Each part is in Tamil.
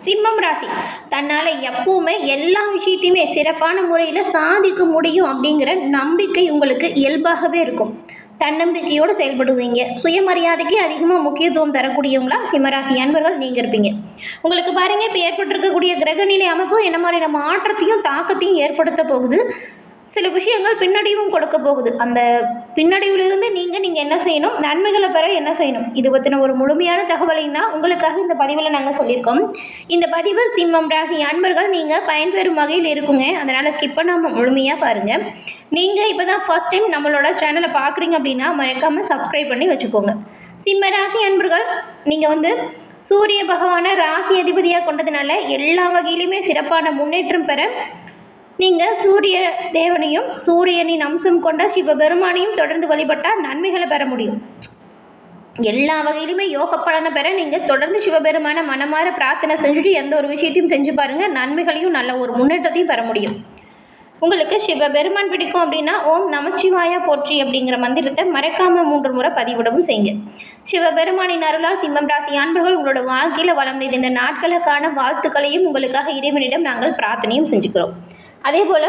சிம்மம் ராசி தன்னால் எப்பவுமே எல்லா விஷயத்தையுமே சிறப்பான முறையில் சாதிக்க முடியும் அப்படிங்கிற நம்பிக்கை உங்களுக்கு இயல்பாகவே இருக்கும். தன்னம்பிக்கையோடு செயல்படுவீங்க. சுயமரியாதைக்கு அதிகமாக முக்கியத்துவம் தரக்கூடியவங்களா சிம்மராசி அன்பர்கள் நீங்கள் இருப்பீங்க. உங்களுக்கு பாருங்கள், இப்போ ஏற்பட்டிருக்கக்கூடிய கிரகநிலை அமைப்பு என்ன மாதிரியான மாற்றத்தையும் தாக்கத்தையும் ஏற்படுத்த போகுது. சில விஷயங்கள் பின்னடைவும் கொடுக்க போகுது. அந்த பின்னடைவிலிருந்து நீங்கள் என்ன செய்யணும், நன்மைகளை பெற என்ன செய்யணும், இது பற்றின ஒரு முழுமையான தகவலையும் தான் உங்களுக்காக இந்த பதிவில் நாங்கள் சொல்லியிருக்கோம். இந்த பதிவு சிம்மம் ராசி அன்பர்கள் நீங்கள் பயன்பெறும் வகையில் இருக்குங்க. அதனால் ஸ்கிப் பண்ணாமல் முழுமையாக பாருங்கள். நீங்கள் இப்போ தான் ஃபர்ஸ்ட் டைம் நம்மளோட சேனலை பார்க்குறீங்க அப்படின்னா மறக்காமல் சப்ஸ்கிரைப் பண்ணி வச்சுக்கோங்க. சிம்ம ராசி அன்பர்கள் நீங்கள் சூரிய பகவானை ராசி அதிபதியாக கொண்டதுனால எல்லா வகையிலுமே சிறப்பான முன்னேற்றம் பெற நீங்கள் சூரிய தேவனையும் சூரியனின் அம்சம் கொண்ட சிவபெருமானையும் தொடர்ந்து வழிபட்டால் நன்மைகளை பெற முடியும். எல்லா வகையிலுமே யோக பலனை பெற நீங்கள் தொடர்ந்து சிவபெருமான மனமாற பிரார்த்தனை செஞ்சுட்டு எந்த ஒரு விஷயத்தையும் செஞ்சு பாருங்கள். நன்மைகளையும் நல்ல ஒரு முன்னேற்றத்தையும் பெற முடியும். உங்களுக்கு சிவபெருமான் பிடிக்கும் அப்படின்னா ஓம் நமச்சிவாயா போற்றி அப்படிங்கிற மந்திரத்தை மறக்காமல் 3 முறை பதிவிடவும் செய்யுங்க. சிவபெருமானின் அருளால் சிம்மம் ராசி அன்பர்கள் உங்களோட வாழ்க்கையில் வளம் நிறைந்த நாட்களுக்கான வாழ்த்துக்களையும் உங்களுக்காக இறைவனிடம் நாங்கள் பிரார்த்தனையும் செஞ்சுக்கிறோம். அதே போல்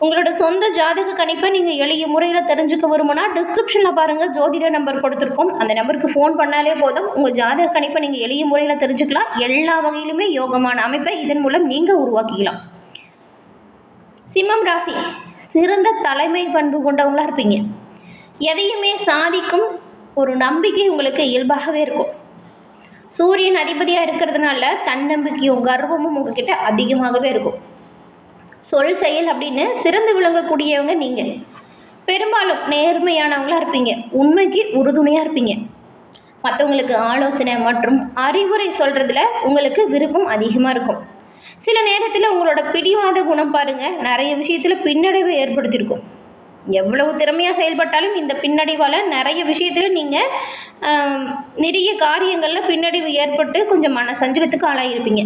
உங்களோட சொந்த ஜாதக கணிப்பை நீங்கள் எளிய முறையில் தெரிஞ்சுக்க விரும்பினா டிஸ்கிரிப்ஷனில் பாருங்கள், ஜோதிட நம்பர் கொடுத்துருக்கோம். அந்த நம்பருக்கு ஃபோன் பண்ணாலே போதும். உங்கள் ஜாதக கணிப்பை நீங்கள் எளிய முறையில் தெரிஞ்சுக்கலாம். எல்லா வகையிலுமே யோகமான அமைப்பை இதன் மூலம் நீங்கள் உருவாக்கிக்கலாம். சிம்மம் ராசி சிறந்த தலைமை பண்பு கொண்டவங்களாக இருப்பீங்க. எதையுமே சாதிக்கும் ஒரு நம்பிக்கை உங்களுக்கு இயல்பாகவே இருக்கும். சூரியன் அதிபதியாக இருக்கிறதுனால தன்னம்பிக்கையும் கர்வமும் உங்ககிட்ட அதிகமாகவே இருக்கும். சொல் செயல் அப்படின்னு சிறந்து விளங்கக்கூடியவங்க நீங்கள். பெரும்பாலும் நேர்மையானவங்களாக இருப்பீங்க. உண்மைக்கு உறுதுணையாக இருப்பீங்க. மற்றவங்களுக்கு ஆலோசனை மற்றும் அறிவுரை சொல்கிறதுல உங்களுக்கு விருப்பம் அதிகமாக இருக்கும். சில நேரத்தில் உங்களோட பிடிவாத குணம் பாருங்கள் நிறைய விஷயத்தில் பின்னடைவை ஏற்படுத்தியிருக்கும். எவ்வளவு திறமையாக செயல்பட்டாலும் இந்த பின்னடைவால் நிறைய விஷயத்தில் நீங்கள் நிறைய காரியங்களில் பின்னடைவு ஏற்பட்டு கொஞ்சம் மன சஞ்சலத்துக்கு ஆளாகிருப்பீங்க.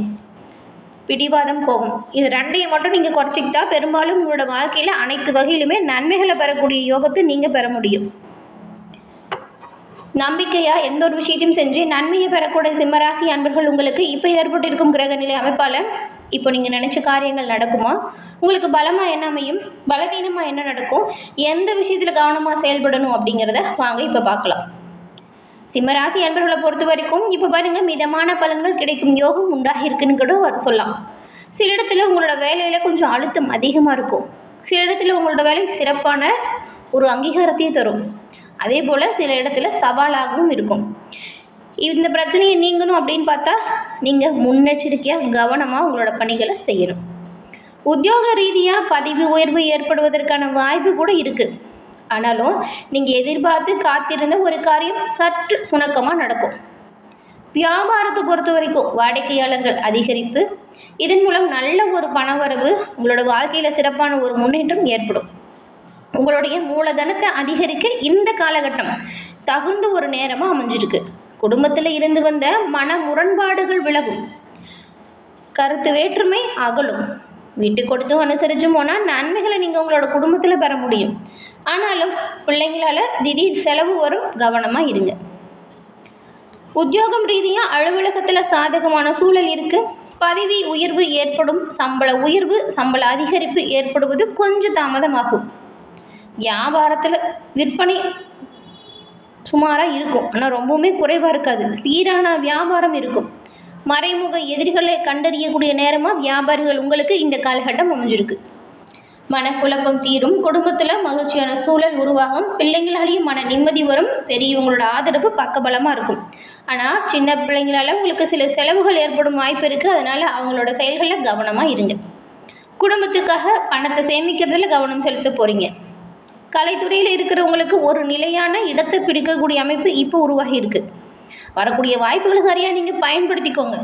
பிடிவாதம், கோபம், இது ரெண்டையும் மட்டும் நீங்கள் குறைச்சிக்கிட்டா பெரும்பாலும் உங்களோட வாழ்க்கையில் அனைத்து வகையிலுமே நன்மைகளை பெறக்கூடிய யோகத்தை நீங்கள் பெற முடியும். நம்பிக்கையாக எந்த ஒரு விஷயத்தையும் செஞ்சு நன்மையை பெறக்கூடிய சிம்மராசி அன்பர்கள் உங்களுக்கு இப்போ ஏற்பட்டிருக்கும் கிரகநிலை அமைப்பால் இப்போ நீங்கள் நினச்ச காரியங்கள் நடக்குமா, உங்களுக்கு பலமாக என்ன அமையும், பலவீனமாக என்ன நடக்கும், எந்த விஷயத்தில் கவனமாக செயல்படணும் அப்படிங்கிறத வாங்க இப்போ பார்க்கலாம். சிம்மராசி அன்பர்களை பொறுத்த வரைக்கும் இப்போ பாருங்கள், மிதமான பலன்கள் கிடைக்கும் யோகம் உண்டாகி இருக்குன்னு கூட சொல்லலாம். சில இடத்துல உங்களோட வேலையில் கொஞ்சம் அழுத்தம் அதிகமாக இருக்கும். சில இடத்துல உங்களோட வேலை சிறப்பான ஒரு அங்கீகாரத்தையும் தரும். அதே போல் சில இடத்துல சவாலாகவும் இருக்கும். இந்த பிரச்சனையை நீங்கணும் அப்படின்னு பார்த்தா நீங்கள் முன்னெச்சரிக்கையாக கவனமாக உங்களோட பணிகளை செய்யணும். உத்தியோக ரீதியாக பதவி உயர்வு ஏற்படுவதற்கான வாய்ப்பு கூட இருக்குது. ஆனாலும் நீங்கள் எதிர்பார்த்து காத்திருந்த ஒரு காரியம் சற்று சுணக்கமாக நடக்கும். வியாபாரத்தை பொறுத்த வரைக்கும் வாடிக்கையாளர்கள் அதிகரிப்பு, இதன் மூலம் நல்ல ஒரு பணவரவு, உங்களோட வாழ்க்கையில் சிறப்பான ஒரு முன்னேற்றம் ஏற்படும். உங்களுடைய மூலதனத்தை அதிகரிக்க இந்த காலகட்டம் தகுந்த ஒரு நேரமாக அமைஞ்சிருக்கு. குடும்பத்தில் இருந்து வந்த மன முரண்பாடுகள் விலகும், கருத்து வேற்றுமை அகலும். விட்டு கொடுத்தும் அனுசரிச்சும் போனால் நன்மைகளை நீங்கள் உங்களோட குடும்பத்தில் பெற முடியும். ஆனாலும் பிள்ளைங்களால் திடீர் செலவு வரும், கவனமாக இருங்க. உத்தியோகம் ரீதியாக அலுவலகத்தில் சாதகமான சூழல் இருக்குது. பதவி உயர்வு ஏற்படும், சம்பள உயர்வு, சம்பள அதிகரிப்பு ஏற்படுவது கொஞ்சம் தாமதமாகும். வியாபாரத்தில் விற்பனை சுமாராக இருக்கும், ஆனால் ரொம்பவுமே குறைவாக இருக்காது. சீரான வியாபாரம் இருக்கும். மறைமுக எதிரிகளை கண்டறியக்கூடிய நேரமாக வியாபாரிகள் உங்களுக்கு இந்த காலகட்டம் அமைஞ்சிருக்கு. மனக்குழப்பம் தீரும், குடும்பத்தில் மகிழ்ச்சியான சூழல் உருவாகும், பிள்ளைங்களாலேயும் மன நிம்மதி வரும், பெரியவங்களோட ஆதரவு பக்கபலமாக இருக்கும். ஆனால் சின்ன பிள்ளைங்களால் உங்களுக்கு சில செலவுகள் ஏற்படும் வாய்ப்பு இருக்குது. அதனால் அவங்களோட செயல்களில் கவனமாக இருங்க. குடும்பத்துக்காக பணத்தை சேமிக்கிறதுல கவனம் செலுத்த போகிறீங்க. கலைத்துறையில் இருக்கிறவங்களுக்கு ஒரு நிலையான இடத்தை பிடிக்கக்கூடிய அமைப்பு இப்போ உருவாகி இருக்குது. வரக்கூடிய வாய்ப்புகளை சரியாக நீங்கள் பயன்படுத்திக்கோங்க.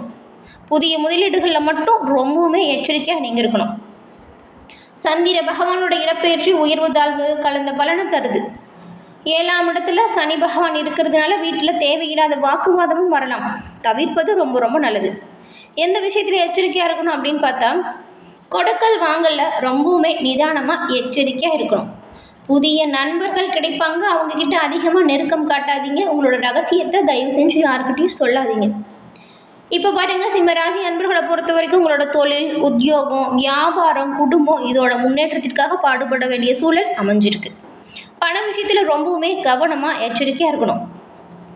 புதிய முதலீடுகளில் மட்டும் ரொம்பவுமே எச்சரிக்கையாக நீங்கள் இருக்கணும். சந்திர பகவானோட இடப்பெயர்ச்சி உயர்வு தாழ்வு கலந்த பலனை தருது. 7ஆம் இடத்துல சனி பகவான் இருக்கிறதுனால வீட்டில் தேவையில்லாத வாக்குவாதமும் வரலாம். தவிர்ப்பது ரொம்ப ரொம்ப நல்லது. எந்த விஷயத்தில் எச்சரிக்கையாக இருக்கணும் அப்படின்னு பார்த்தா, கொடுக்கல் வாங்கல ரொம்பவுமே நிதானமாக எச்சரிக்கையாக இருக்கணும். புதிய நண்பர்கள் கிடைப்பாங்க, அவங்கக்கிட்ட அதிகமாக நெருக்கம் காட்டாதீங்க. உங்களோட ரகசியத்தை தயவு செஞ்சு யாருக்கிட்டையும் சொல்லாதீங்க. இப்போ பாருங்கள், சிம்மராசி அன்பர்களை பொறுத்த வரைக்கும் உங்களோட தொழில், உத்தியோகம், வியாபாரம், குடும்பம் இதோட முன்னேற்றத்திற்காக பாடுபட வேண்டிய சூழல் அமைஞ்சிருக்கு. பண விஷயத்தில் ரொம்பவுமே கவனமாக எச்சரிக்கையாக இருக்கணும்.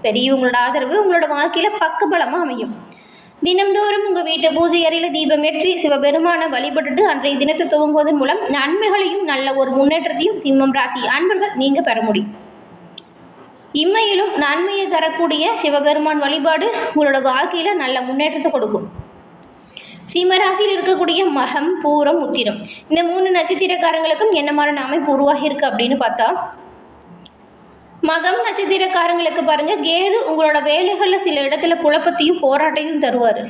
பெரியவங்களோட ஆதரவு உங்களோட வாழ்க்கையில் பக்கபலமாக அமையும். தினம்தோறும் உங்கள் வீட்டு பூஜை அறையில் தீபம் ஏற்றி சிவபெருமானை வழிபட்டுட்டு அன்றைய தினத்தை துவங்குவதன் மூலம் நன்மைகளையும் நல்ல ஒரு முன்னேற்றத்தையும் சிம்மம் ராசி அன்பர்கள் நீங்கள் பெற முடியும். இம்மையிலும் நன்மையை தரக்கூடிய சிவபெருமான் வழிபாடு உங்களோட வாழ்க்கையில் நல்ல முன்னேற்றத்தை கொடுக்கும். சிம்மராசியில் இருக்கக்கூடிய மகம், பூரம், உத்திரம் இந்த 3 நட்சத்திரக்காரங்களுக்கும் என்ன மாதிரியான அமைப்பு உருவாகி இருக்கு அப்படின்னு பார்த்தா, மகம் நட்சத்திரக்காரங்களுக்கு பாருங்க, கேது உங்களோட வேலைகளில் சில இடத்துல குழப்பத்தையும் போராட்டையும் தருவார்.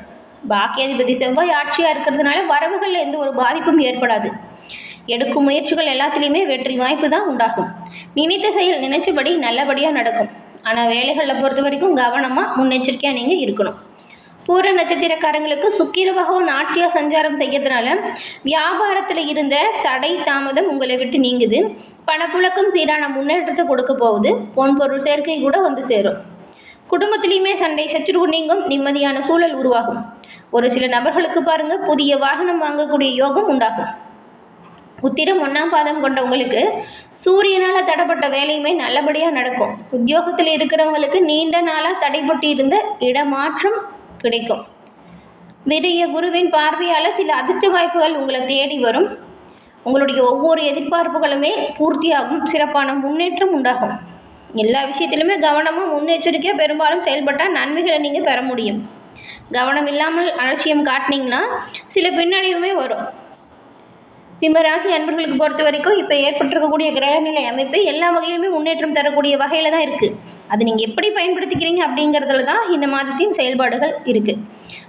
பாக்கியாதிபதி செவ்வாய் ஆட்சியாக இருக்கிறதுனால வரவுகளில் எந்த ஒரு பாதிப்பும் ஏற்படாது. எடுக்கும் முயற்சிகள் எல்லாத்துலேயுமே வெற்றி வாய்ப்பு தான் உண்டாகும். நினைத்த செயல் நினைச்சபடி நல்லபடியாக நடக்கும். ஆனால் வேலைகளில் பொறுத்த வரைக்கும் கவனமாக முன்னெச்சரிக்கையாக நீங்கள் இருக்கணும். பூர நட்சத்திரக்காரங்களுக்கு சுக்கிர பகவான் ஆட்சியாக சஞ்சாரம் செய்யறதுனால வியாபாரத்தில் இருந்த தடை தாமதம் உங்களை விட்டு நீங்குது. பணப்புழக்கம் சீரான முன்னேற்றத்தை கொடுக்க போகுது. பொன் பொருள் சேர்க்கை கூட வந்து சேரும். குடும்பத்திலையுமே சண்டை சச்சரவு நீங்கும். நிம்மதியான சூழல் உருவாகும். ஒரு சில நபர்களுக்கு பாருங்க, புதிய வாகனம் வாங்கக்கூடிய யோகம் உண்டாகும். உத்திரம் 1ஆம் பாதம் கொண்டவங்களுக்கு சூரியனால் தடைப்பட்ட வேலையுமே நல்லபடியாக நடக்கும். உத்தியோகத்தில் இருக்கிறவங்களுக்கு நீண்ட நாளாக தடைப்பட்டு இருந்த இடமாற்றம் கிடைக்கும். விரிய குருவின் பார்வையால் சில அதிர்ஷ்ட வாய்ப்புகள் உங்களை தேடி வரும். உங்களுடைய ஒவ்வொரு எதிர்பார்ப்புகளுமே பூர்த்தியாகும். சிறப்பான முன்னேற்றம் உண்டாகும். எல்லா விஷயத்திலுமே கவனமாக முன்னெச்சரிக்கையாக பெரும்பாலும் செயல்பட்டால் நன்மைகளை நீங்கள் பெற முடியும். கவனம் இல்லாமல் அலட்சியம் காட்டினீங்கன்னா சில பின்னடைவுமே வரும். சிம்மராசி அன்பர்களுக்கு பொறுத்த வரைக்கும் இப்போ ஏற்பட்டிருக்கக்கூடிய கிரகநிலை அமைப்பு எல்லா வகையிலுமே முன்னேற்றம் தரக்கூடிய வகையில் தான் இருக்குது. அது நீங்கள் எப்படி பயன்படுத்திக்கிறீங்க அப்படிங்கிறதுல தான் இந்த மாதத்தின் செயல்பாடுகள் இருக்குது.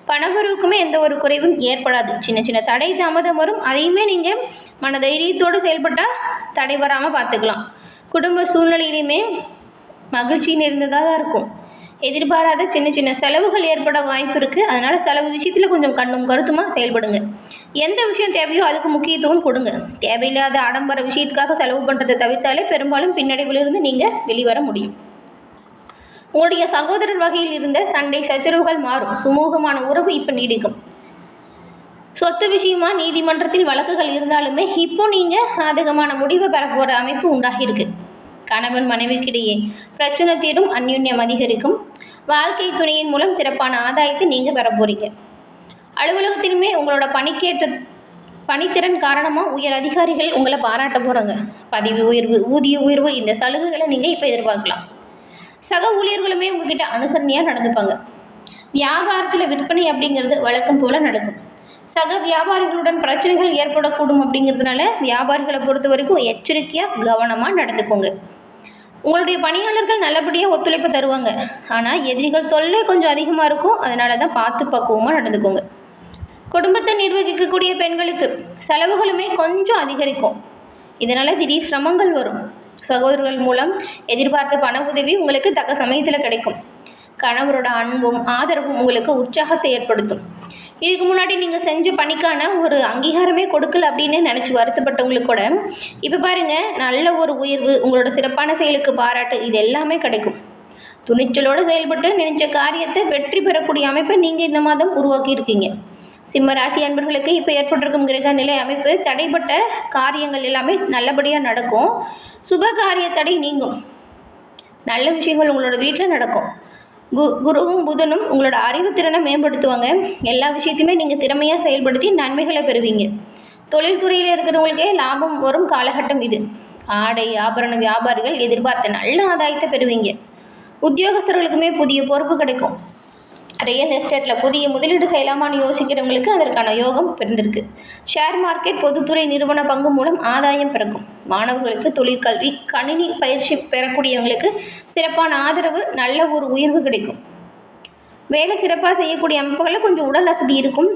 பணவரவுக்குமே எந்த ஒரு குறைவும் ஏற்படாது. சின்ன சின்ன தடை தாமதம் வரும். அதையுமே நீங்கள் மன தைரியத்தோடு செயல்பட்டால் தடை வராமல் பார்த்துக்கலாம். குடும்ப சூழ்நிலையிலுமே மகிழ்ச்சி நிறைந்ததாக தான் இருக்கும். எதிர்பாராத சின்ன சின்ன செலவுகள் ஏற்பட வாய்ப்பு இருக்குது. அதனால் செலவு விஷயத்தில் கொஞ்சம் கண்ணும் கருத்துமாக செயல்படுங்க. எந்த விஷயம் தேவையோ அதுக்கு முக்கியத்துவம் கொடுங்க. தேவையில்லாத ஆடம்பர விஷயத்துக்காக செலவு பண்ணுறதை தவிர்த்தாலே பெரும்பாலும் பின்னடைவிலிருந்து நீங்கள் வெளிவர முடியும். உங்களுடைய சகோதரர் வகையில் இருந்த சண்டை சச்சரவுகள் மாறும். சுமூகமான உறவு இப்போ நீடிக்கும். சொத்து விஷயமா நீதிமன்றத்தில் வழக்குகள் இருந்தாலுமே இப்போ நீங்கள் சாதகமான முடிவை பெற போகிற அமைப்பு உண்டாகியிருக்கு. கணவன் மனைவிக்கிடையே பிரச்சனை தீரும். அந்யுன்யம் அதிகரிக்கும். வாழ்க்கை துணையின் மூலம் சிறப்பான ஆதாயத்தை நீங்கள் பெற போகிறீங்க. அலுவலகத்திலுமே உங்களோட பணித்திறன் காரணமாக உயர் அதிகாரிகள் உங்களை பாராட்ட போகிறாங்க. பதவி உயர்வு, ஊதிய உயர்வு இந்த சலுகைகளை நீங்கள் இப்போ எதிர்பார்க்கலாம். சக ஊழியர்களுமே உங்ககிட்ட அனுசரணையாக நடந்துப்பாங்க. வியாபாரத்தில் விற்பனை அப்படிங்கிறது வழக்கம் போல் நடக்கும். சக வியாபாரிகளுடன் பிரச்சனைகள் ஏற்படக்கூடும். அப்படிங்கிறதுனால வியாபாரிகளை பொறுத்த வரைக்கும் எச்சரிக்கையாக கவனமாக நடந்துக்கோங்க. உங்களுடைய பணியாளர்கள் நல்லபடியாக ஒத்துழைப்பு தருவாங்க. ஆனால் எதிரிகள் தொல்லை கொஞ்சம் அதிகமாக இருக்கும். அதனால தான் பார்த்து பக்குவமாக நடந்துக்கோங்க. குடும்பத்தை நிர்வகிக்கக்கூடிய பெண்களுக்கு செலவுகளுமே கொஞ்சம் அதிகரிக்கும். இதனால் திடீர் சிரமங்கள் வரும். சகோதரர்கள் மூலம் எதிர்பார்த்த பண உதவி உங்களுக்கு தக்க சமயத்தில் கிடைக்கும். கணவரோட அன்பும் ஆதரவும் உங்களுக்கு உற்சாகத்தை ஏற்படுத்தும். இதுக்கு முன்னாடி நீங்கள் செஞ்ச பணிக்கான ஒரு அங்கீகாரமே கொடுக்கல அப்படின்னு நினச்சி வருத்தப்பட்டவங்களுக்கு கூட இப்போ பாருங்கள், நல்ல ஒரு உயர்வு, உங்களோட சிறப்பான செயலுக்கு பாராட்டு, இது எல்லாமே கிடைக்கும். துணிச்சலோடு செயல்பட்டு நினைச்ச காரியத்தை வெற்றி பெறக்கூடிய அமைப்பை நீங்கள் இந்த மாதம் உருவாக்கியிருக்கீங்க. சிம்ம ராசி அன்பர்களுக்கு இப்போ ஏற்பட்டிருக்கும் கிரக நிலை அமைப்பு தடைப்பட்ட காரியங்கள் எல்லாமே நல்லபடியாக நடக்கும். சுப காரிய தடை நீங்கும். நல்ல விஷயங்கள் உங்களோட வீட்டில் நடக்கும். குருவும் புதனும் உங்களோட அறிவுத்திறனை மேம்படுத்துவாங்க. எல்லா விஷயத்தையுமே நீங்கள் திறமையாக செயல்படுத்தி நன்மைகளை பெறுவீங்க. தொழில்துறையில் இருக்கிறவங்களுக்கே லாபம் வரும் காலகட்டம் இது. ஆடை ஆபரண வியாபாரிகள் எதிர்பார்த்த நல்ல ஆதாயத்தை பெறுவீங்க. உத்தியோகஸ்தர்களுக்குமே புதிய பொறுப்பு கிடைக்கும். ரியல் எஸ்டேட்டில் புதிய முதலீடு செய்யலாமான்னு யோசிக்கிறவங்களுக்கு அதற்கான யோகம் பிறந்திருக்கு. ஷேர் மார்க்கெட், பொதுத்துறை நிறுவன பங்கு மூலம் ஆதாயம் பிறக்கும். மாணவர்களுக்கு தொழிற்கல்வி, கணினி பயிற்சி பெறக்கூடியவங்களுக்கு சிறப்பான ஆதரவு, நல்ல ஒரு உயர்வு கிடைக்கும். வேலை சிறப்பாக செய்யக்கூடிய அமைப்புகளில் கொஞ்சம் உடல் வசதி இருக்கும்.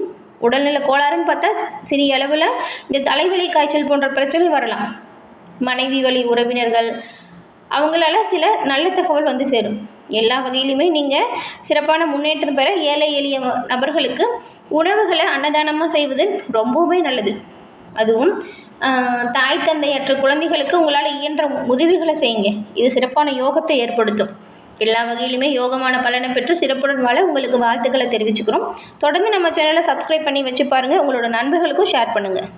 உடல்நல கோளாறுன்னு பார்த்தா சிறிய அளவில் இந்த தலைவலி, காய்ச்சல் போன்ற பிரச்சனை வரலாம். மனைவி வழி உறவினர்கள் அவங்களால சில நல்ல தகவல் வந்து சேரும். எல்லா வகையிலுமே நீங்கள் சிறப்பான முன்னேற்றம் பெற ஏழை எளிய நபர்களுக்கு உணவுகளை அன்னதானமாக செய்வது ரொம்பவே நல்லது. அதுவும் தாய் தந்தையற்ற குழந்தைகளுக்கு உங்களால் இயன்ற உதவிகளை செய்யுங்க. இது சிறப்பான யோகத்தை ஏற்படுத்தும். எல்லா வகையிலுமே யோகமான பலனை பெற்று சிறப்புடன் வாழ உங்களுக்கு வாழ்த்துக்களை தெரிவிச்சுக்கிறோம். தொடர்ந்து நம்ம சேனலை சப்ஸ்கிரைப் பண்ணி வச்சு பாருங்கள். உங்களோட நண்பர்களுக்கும் ஷேர் பண்ணுங்கள்.